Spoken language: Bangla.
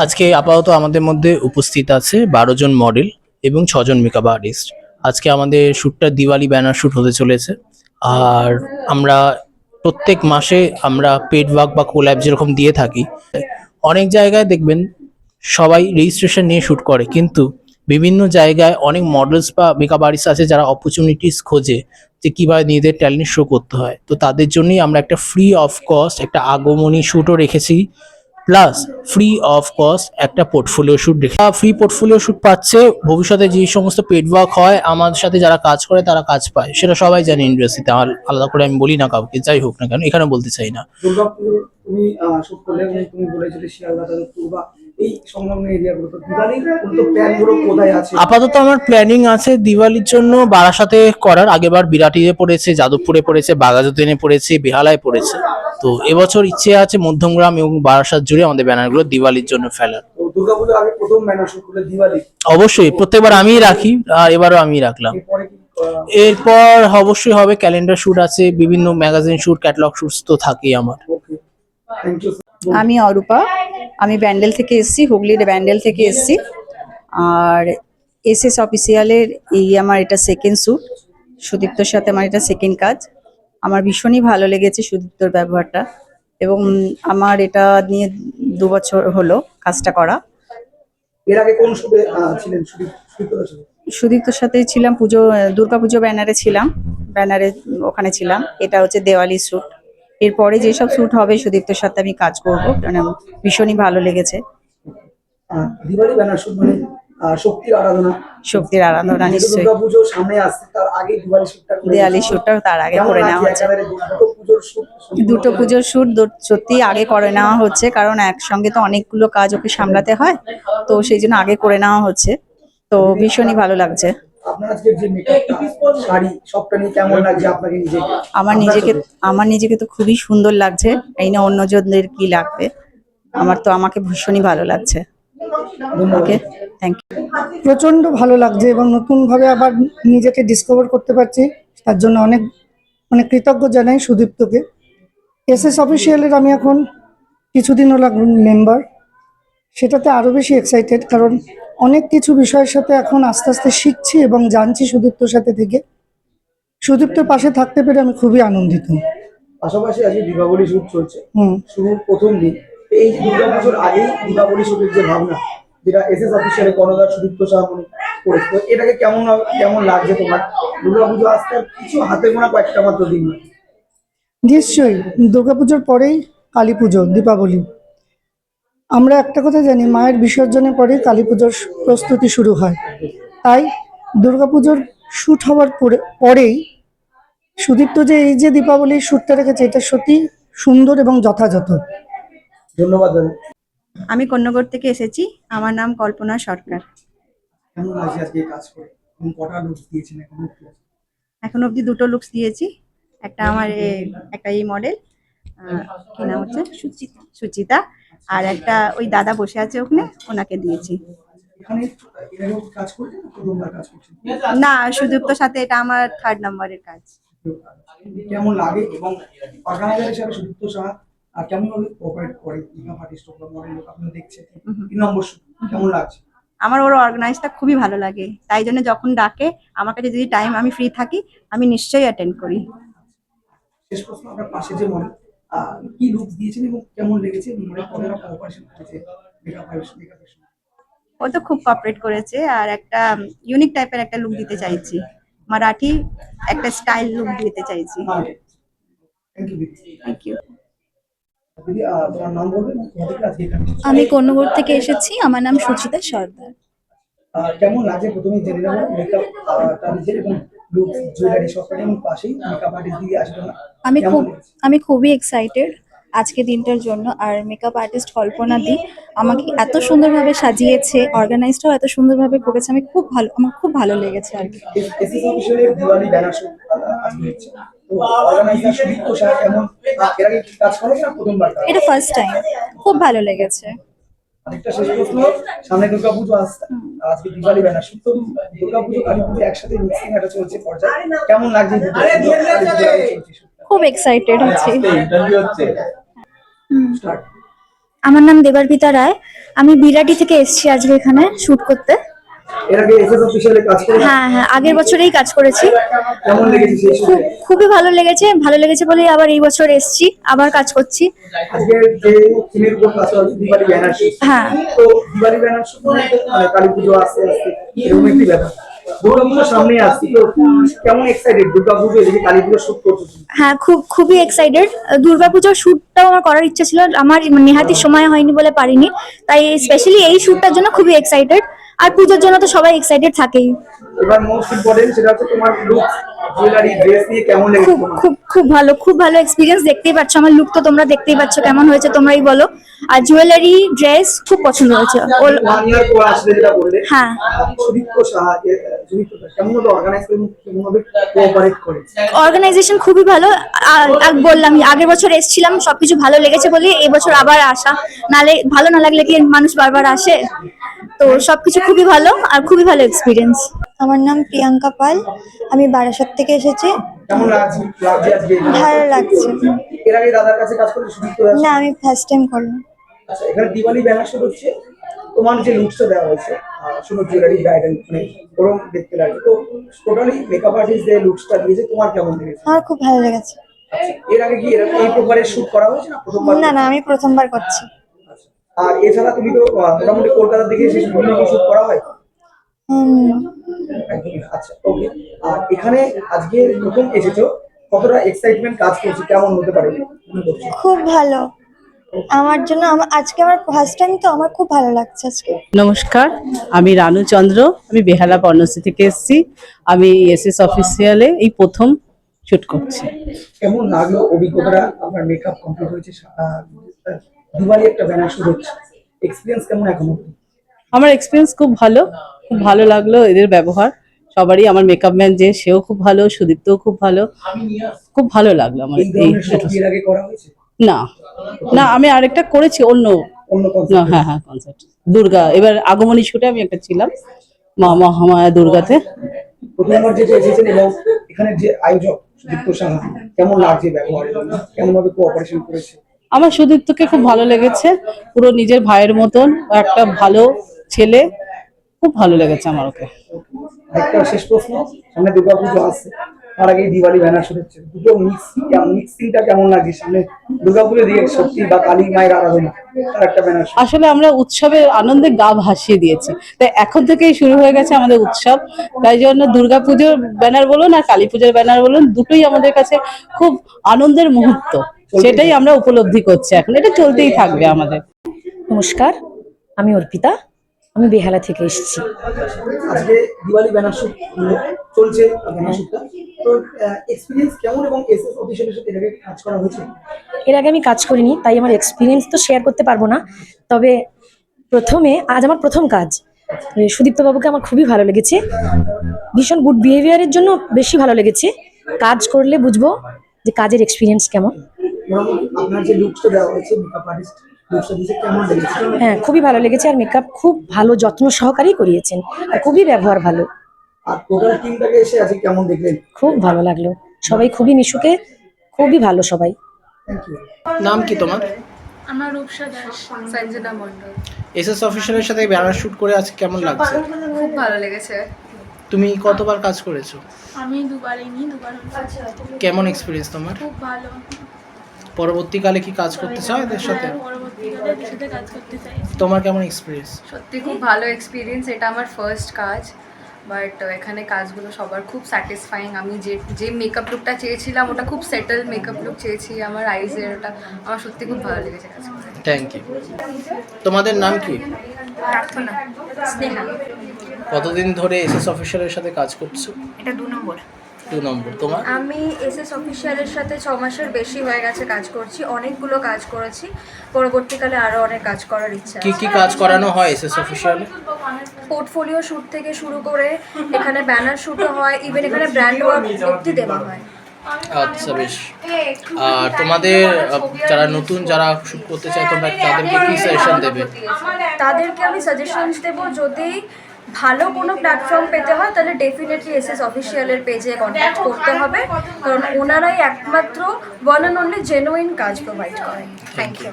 আজকে আপাতত আমাদের মধ্যে উপস্থিত আছে 12 জন মডেল এবং 6 জন মেকআপ আর্টিস্ট। আজকে আমাদের শ্যুটটা দিওয়ালি ব্যানার শ্যুট হতে চলেছে। আর আমরা প্রত্যেক মাসে আমরা পেড ওয়ার্ক বা কোল্যাব যেরকম দিয়ে থাকি, অনেক জায়গায় দেখবেন সবাই রেজিস্ট্রেশন নিয়ে শ্যুট করে, কিন্তু বিভিন্ন জায়গায় অনেক মডেলস বা মেকআপ আর্টিস্ট আছে যারা অপরচুনিটিস খোঁজে যে কিভাবে নিজেদের ট্যালেন্ট শো করতে হয়। তো তাদের জন্যই আমরা একটা ফ্রি অফ কস্ট একটা আগমনী শ্যুটও রেখেছি, প্লাস ফ্রি অফ কস্ট একটা পোর্টফোলিও শ্যুট রেখে ফ্রি পোর্টফোলিও শ্যুট পাচ্ছে। ভবিষ্যতে যে সমস্ত পেড ওয়ার্ক হয় আমাদের সাথে যারা কাজ করে তারা কাজ পায়, সেটা সবাই জানে ইন্ডাস্ট্রিতে, আর আলাদা করে আমি বলি না কাউকে, যাই হোক না কেন এখানে বলতে চাই না। দুর্গাপুর তুমি শুট করলে এবং তুমি বলেছিলে শিয়ালদা যাদবপুর বা এই সংলগ্ন এরিয়াগুলো, তো দিওয়ালির তো প্ল্যানগুলো কোথায় আছে? আপাতত আমার প্ল্যানিং আছে দিওয়ালির জন্য বারাসাতে করার। আগেবার বিরাটিতে পড়েছে, যাদবপুরে পড়েছে, বাঘাযতীনে পড়েছে, বেহালায় পড়েছে। তো এবছর ইচ্ছে আছে মধ্যমগ্রাম এবং বারাসাত জুড়ে আমাদের ব্যানারগুলো দিওয়ালির জন্য ফেলার। তো দুর্গাপুজোর আগে প্রথম ব্যানার শুট করলে দিওয়ালি, অবশ্যই প্রত্যেকবার আমিই রাখি, আর এবারও আমিই রাখলাম। এরপরে কি এরপর অবশ্যই হবে ক্যালেন্ডার শুট আছে, বিভিন্ন ম্যাগাজিন শুট, ক্যাটালগ শুট তো থাকেই আমার। ওকে, থ্যাংক ইউ। আমি অরূপা, আমি ব্যান্ডেল থেকে এসেছি, হুগলির ব্যান্ডেল থেকে এসেছি। আর এসএস অফিসিয়ালের এই আমার এটা সেকেন্ড শ্যুট, সুদীপ্তর সাথে আমার এটা সেকেন্ড কাজ। আমার ভীষণই ভালো লেগেছে সুদীপ্তর ব্যবহারটা, এবং আমার এটা নিয়ে 2 বছর হলো কাজটা করা। এর আগে কোন শুটে ছিলেন? শুট করেছিলেন? সুদীপ্তর সাথে ছিলাম দুর্গাপুজো ব্যানারে ছিলাম, ব্যানারে ওখানে ছিলাম। এটা হচ্ছে দেওয়ালি শ্যুট। এরপরে যেসব শ্যুট হবে সুদীপ্তর সাথে আমি কাজ করবো, মানে ভীষণই ভালো লেগেছে। দিওয়ালি ব্যানার শুট মানে শক্তির আরাধনা। শক্তির আরাধনা নিশ্চয়ই। দুর্গাপুজো সামনে আসছে, তার আগে দিওয়ালি শুটটা করে দেওয়ালি শ্যুটটা তার আগে করে নেওয়া হচ্ছে। দুটো পুজোর শ্যুট সত্যি আগে করে নেওয়া হচ্ছে, কারণ একসঙ্গে তো অনেকগুলো কাজ ওকে সামলাতে হয়, তো সেই জন্য আগে করে নেওয়া হচ্ছে। তো ভীষণই ভালো লাগছে। আপনার আজকে যে মেকআপটা, শাড়ি, সবটা নিয়ে কেমন লাগছে আপনাকে নিজেকে? আমার নিজেকে তো খুবই সুন্দর লাগছে। এই না অন্যজনদের কি লাগবে, আমাকে ভীষণই ভালো লাগছে। ওকে, থ্যাংক ইউ। প্রচন্ড ভালো লাগছে এবং নতুনভাবে আবার নিজেকে ডিসকভার করতে পারছি, তার জন্য অনেক অনেক কৃতজ্ঞ জানাই সুদীপ্তকে। এসএস অফিসিয়ালের আমি এখন কিছুদিন হলো মেম্বার, সেটাতে আরও বেশি এক্সাইটেড, কারণ অনেক কিছু বিষয়ের সাথে এখন আস্তে আস্তে শিখছি এবং জানছি সুদীপ্তর সাথে থেকে। সুদীপ্তর পাশে থাকতে পেরে আমি খুবই আনন্দিত। পাশাপাশি আজকে দীপাবলি শুট চলছে, শুরুর প্রথম দিন। এই দুর্গাপুজোর আগেই দীপাবলি শুটের যে ভাবনা, যেটা এসএস অফিসিয়ালে কর্ণধার সুদীপ্ত সাহামনি করেছে, তো এটাকে কেমন লাগছে তোমার? দুর্গাপুজো আসতে আর কিছু হাতে গোনা কয়েকটা মাত্র দিন। নিশ্চয়ই, দুর্গাপুজোর পরেই কালী পুজো, দীপাবলি। আমরা একটা কথা জানি, মায়ের বিসর্জনের পরেই কালী পুজোর প্রস্তুতি শুরু হয়। তাই দুর্গাপুজোর শ্যুট হওয়ার পরেই সুদীপ্ত যে এই যে দীপাবলির শ্যুটটা রেখেছে, এটা সত্যি সুন্দর এবং যথাযথ। ধন্যবাদ দাদা। আমি কন্যাগড় থেকে এসেছি, আমার নাম কল্পনা সরকার। কেমন লাগছে আজকে কাজ করে এবং কটা লুকস দিয়েছেন এখন অবধি 2টো লুকস দিয়েছি। একটা আমার একটা এই মডেল, কি নাম হচ্ছে, সুচিতা। আর একটা ওই দাদা বসে আছে ওখানে, ওনাকে দিয়েছি। এখানে কাজ করছেন না প্রথমবার কাজ করছেন? না, সুদীপ্তর সাথে এটা আমার 3rd নম্বরের কাজ। কেমন লাগে এবং অর্গানাইজার হিসেবে সুদীপ্ত সাহা আর কেমন ভাবে কোঅপারেট করে মেকআপ আর্টিস্ট বা মডেল লোক আপনারা দেখছেন 3 নম্বর শুট কেমন লাগছে? আমার ওর অর্গানাইজটা খুবই ভালো লাগে, তাই জন্য যখন ডাকে আমার কাছে, যদি টাইম আমি ফ্রি থাকি, আমি নিশ্চয়ই অ্যাটেন্ড করি। শেষ প্রশ্ন, আপনার পাশে যে মডেল কি লুক দিয়েছেন এবং কেমন লেগেছে, মডেল কতটা কোঅপারেশন করেছে মেকআপ আর্টিস্টের সঙ্গে? ও তো খুব কোঅপারেট করেছে, আর একটা ইউনিক টাইপের একটা লুক দিতে চাইছি, মারাঠি একটা স্টাইল লুক দিতে চাইছি। Thank you. Thank you. দিদি, তোমার নাম বলবেন? আজকে আমি কন্যগড় থেকে এসেছি, আমার নাম সুচিতা সর্দার। কেমন লাগে প্রথমে জেনে নেব মেকআপ নিজের এবং লুক, জুয়েলারি সবটা এবং পাশেই মেকআপ আর্টিস্ট দিয়ে আসবে না? আমি খুবই এক্সাইটেড আজকে দিনটার জন্য। আর মেকআপ আর্টিস্ট কল্পনা দি আমাকে এত সুন্দরভাবে সাজিয়েছে, অর্গানাইজটাও এত সুন্দরভাবে করেছে, আমার খুব ভালো লেগেছে আর কি। এসএস অফিসিয়ালের দিওয়ালি ব্যানার শুট আজকে হচ্ছে, তো অর্গানাইজার সুদীপ্ত সাহা কেমন, এর আগে কি কাজ করেছেন না প্রথমবার? এটা ফার্স্ট টাইম, খুব ভালো লেগেছে। আরেকটা শেষ প্রশ্ন, সামনে দুর্গাপুজো আসছে, আজকে দিওয়ালি ব্যানার শুট, তো দুর্গাপুজো কালী পুজো একসাথে মিক্সিং একটা চলছে পর্যায়ে, কেমন লাগছে? খুব এক্সাইটেড আছি। ইন্টারভিউ হচ্ছে। স্টার্ট। আমার নাম দেবার্পিতা রায়। আমি বিরাটি থেকে এসেছি আজকে এখানে শুট করতে। এর আগে এসএস অফিসিয়ালে কাজ করে হ্যাঁ হ্যাঁ, আগের বছরেই কাজ করেছি। কেমন লেগেছে সেই শুটে? খুবই ভালো লেগেছে বলেই আবার এই বছর এসেছি, আবার কাজ করছি। আজকে যে থিমের উপর কাজ হচ্ছে দিওয়ালি ব্যানার শুট, হ্যাঁ। তো দিওয়ালি ব্যানার শুট মানে কালী পুজো আসছে আসছে এরকম একটি ব্যাপার। দুর্গাপুজোর সামনে আসছি, তো কেমন এক্সাইটেড দুর্গাপুজো এদিকে কালী পুজো শুট করতেছি? হ্যাঁ, খুবই এক্সাইটেড। দুর্গাপূজার শ্যুটটাও আমার করার ইচ্ছা ছিল, আমার নেহাতি সময় হয়নি বলে পারিনি, তাই স্পেশালি এই শ্যুটটার জন্য খুবই এক্সাইটেড। আর পুজোর জন্য তো সবাই এক্সাইটেড থাকেই। এবার মোস্ট ইম্পর্টেন্ট সেটা হচ্ছে তোমার লুক, জুয়েলারি, ড্রেস নিয়ে কেমন লেগেছে তোমার? খুব ভালো এক্সপিরিয়েন্স। দেখতেই পাচ্ছ আমার লুক, তো তোমরা দেখতেই পাচ্ছ কেমন হয়েছে, তোমরাই বলো। আর জুয়েলারি, ড্রেস খুব পছন্দ হয়েছে। ওয়ান ইয়ার পর আসলে যেটা বললে, হ্যাঁ। সুদীপ্ত সাহা, সুদীপ্ত কেমন ভাবে অর্গানাইজ করে, কেমন ভাবে কোঅপারেট করে? অর্গানাইজেশন খুবই ভালো। বললাম আগের বছর এসেছিলাম, সবকিছু ভালো লেগেছে বলে এবছর আবার আসা। নালে ভালো না লাগলে কি মানুষ বারবার আসে? তো সবকিছু খুবই ভালো আর খুবই ভালো এক্সপিরিয়েন্স। আমার নাম প্রিয়াঙ্কা পাল, আমি বারাসাত থেকে এসেছি। কেমন লাগছে আজকে? ভালো লাগছে। এর আগে দাদার কাছে কাজ করে সুদীপ্ত দাস? না, আমি ফার্স্ট টাইম করলাম। আচ্ছা, এখানে দিওয়ালি ব্যানার শুট হচ্ছে, তোমার যে লুকসটা দেওয়া হয়েছে শুধু জুয়েলারি ব্রাইডাল মানে ওরকম দেখতে লাগে, তো টোটালি মেকআপ আর্টিস্ট যে লুকসটা দিয়েছে তোমার কেমন লেগেছে? আমার খুব ভালো লেগেছে। আচ্ছা, এর আগে কি এরকম এই প্রকারের শুট করা হয়েছে না প্রথমবার? না না, আমি প্রথমবার করছি। আচ্ছা, আর এছাড়া তুমি তো মোটামুটি কলকাতার দিকে এসে বিভিন্ন শুট করা হয়? হুম, একদমই না। আচ্ছা, ওকে। আর এখানে আজকে প্রথম এসেছো, কতটা এক্সাইটমেন্ট কাজ করছে, কেমন হতে পারে মনে করছো? খুব ভালো। আমার জন্য আজকে আমার ফার্স্ট টাইম, তো আমার খুব ভালো লাগছে আজকে। নমস্কার, আমি রানু চন্দ্র, আমি বেহালা পর্ণশ্রী থেকে এসেছি। আমি এসএস অফিসিয়ালে এই প্রথম শুট করছি। কেমন লাগলো অভিজ্ঞতাটা? আপনার মেকআপ কমপ্লিট হয়েছে, দিওয়ালি একটা ব্যানার শুট হচ্ছে, এক্সপিরিয়েন্স কেমন এখন অবধি? আমার এক্সপিরিয়েন্স খুব ভালো লাগলো। এদের ব্যবহার সবারই, আমার মেকআপ ম্যান যে সেও খুব ভালো, সুদীপ্তও খুব ভালো লাগলো আমার এই এই ধরনের শুট শুট। এর আগে করা হয়েছে? না না, আমি আরেকটা করেছি অন্য। অন্য না, কনসেপ্ট? হ্যাঁ কনসার্ট দুর্গা, এবার আগমনী শুটে আমি একটা ছিলাম মা মহামায়া দুর্গাতে। প্রথমবার যেটা এসেছেন এবং এখানে যে আয়োজক সুদীপ্ত সাহা, কেমন লাগছে ব্যবহারের জন্য, কেমন ভাবে কোঅপারেশন করেছে? আমার সুদীপ্তকে খুব ভালো লেগেছে, পুরো নিজের ভাইয়ের মতন, ও একটা ভালো ছেলে, খুব ভালো লেগেছে আমার ওকে। একটা শেষ প্রশ্ন, সামনে দুর্গাপুজো আসছে, তার আগে দিওয়ালি ব্যানার শুট হচ্ছে, দুটো মিক্সিংটা কেমন লাগছে? সামনে দুর্গাপুজো দিয়ে সত্যি বা কালী মায়ের আরাধনা, তার একটা ব্যানার শুট। আসলে আমরা উৎসবের আনন্দে গা ভাসিয়ে দিয়েছি, তাই এখন থেকেই শুরু হয়ে গেছে আমাদের উৎসব। তাই জন্য দুর্গাপুজোর ব্যানার বলুন আর কালী পুজোর ব্যানার বলুন, দুটোই আমাদের কাছে খুব আনন্দের মুহূর্ত, সেটাই আমরা উপলব্ধি করছি এখন, এটা চলতেই থাকবে আমাদের। নমস্কার, আমি অর্পিতা, আমি বেহালা থেকে এসেছি। আজকে দিওয়ালি ব্যানার শুট চলছে, ব্যানার শুটটা, তো এক্সপিরিয়েন্স কেমন এবং এসএস অফিসিয়ালের সাথে এর আগে কাজ করা হয়েছে? এর আগে আমি কাজ করিনি, তাই আমার এক্সপিরিয়েন্স তো শেয়ার করতে পারবো না। তবে আজ আমার প্রথম কাজ। সুদীপ্ত বাবুকে আমার খুবই ভালো লেগেছে, ভীষণ গুড বিহেভিয়ারের জন্য বেশি ভালো লেগেছে। কাজ করলে বুঝবো যে কাজের এক্সপিরিয়েন্স কেমন। মোটামুটি আপনার যে লুকসটা দেওয়া হয়েছে, মেকআপ আর্টিস্ট লুকসটা দিয়েছে, কেমন লেগেছে? হ্যাঁ, খুবই ভালো লেগেছে, আর মেকআপ খুব ভালো যত্ন সহকারেই করিয়েছেন, আর খুবই ব্যবহার ভালো। আর টোটাল টিমটাকে এসে আজকে কেমন দেখলেন? খুব ভালো লাগলো, সবাই খুবই মিশুকে, খুবই ভালো সবাই। Thank you. নাম কি তোমার? আমার রূপসা দাস, সঞ্জনা মণ্ডল। এসএস অফিসিয়ালের সাথে ব্যানার শুট করে আজকে কেমন লাগছে? খুব ভালো লেগেছে। তুমি কতবার কাজ করেছো? আমি দুবার হয়েছে। কেমন এক্সপিরিয়েন্স তোমার? খুব ভালো। পরবর্তীকালে কি কাজ করতে চাও এদের সাথে? হ্যাঁ, পরবর্তীকালে এদের সাথে কাজ করতে চাই। তোমার কেমন এক্সপিরিয়েন্স? সত্যি খুব ভালো এক্সপিরিয়েন্স, এটা আমার ফার্স্ট কাজ, বাট এখানে কাজগুলো সবার খুব স্যাটিসফাইং। আমি যে মেকআপ লুকটা চেয়েছিলাম ওটা খুব সেটেল মেকআপ লুক চেয়েছি, আমার আইজের ওটা আমার সত্যি খুব ভালো লেগেছে কাজ করে। Thank you. তোমাদের নাম কি? প্রার্থনা, স্নেহা। কতদিন ধরে এসএস অফিসিয়ালের সাথে কাজ করছো? এটা 2 নম্বর। 2 নম্বর। তোমার? আমি এসএস অফিসিয়ালের সাথে 6 মাসের বেশি হয়ে গেছে কাজ করছি, অনেকগুলো কাজ করেছি, পরবর্তীকালে আরও অনেক কাজ করার ইচ্ছা কি আছে। কি কাজ করানো হয় এসএস অফিসিয়ালে? পোর্টফোলিও শ্যুট থেকে শুরু করে এখানে ব্যানার শ্যুটও হয়, ইভেন এখানে ব্র্যান্ড ওয়ার্ক অবধি দেওয়া হয়। আচ্ছা, বেশ। আর তোমাদের যারা নতুন যারা শুট করতে চায়, তোমরা তাদেরকে কি সাজেশন দেবে? তাদেরকে আমি সাজেশনস দেবো, যদি ভালো কোনো প্ল্যাটফর্ম পেতে হয় তাহলে ডেফিনেটলি এসএস অফিসিয়ালের পেজে কন্ট্যাক্ট করতে হবে, কারণ ওনারাই একমাত্র ওয়ান অ্যান্ড অনলি জেনুইন কাজ প্রোভাইড করেন। Thank you.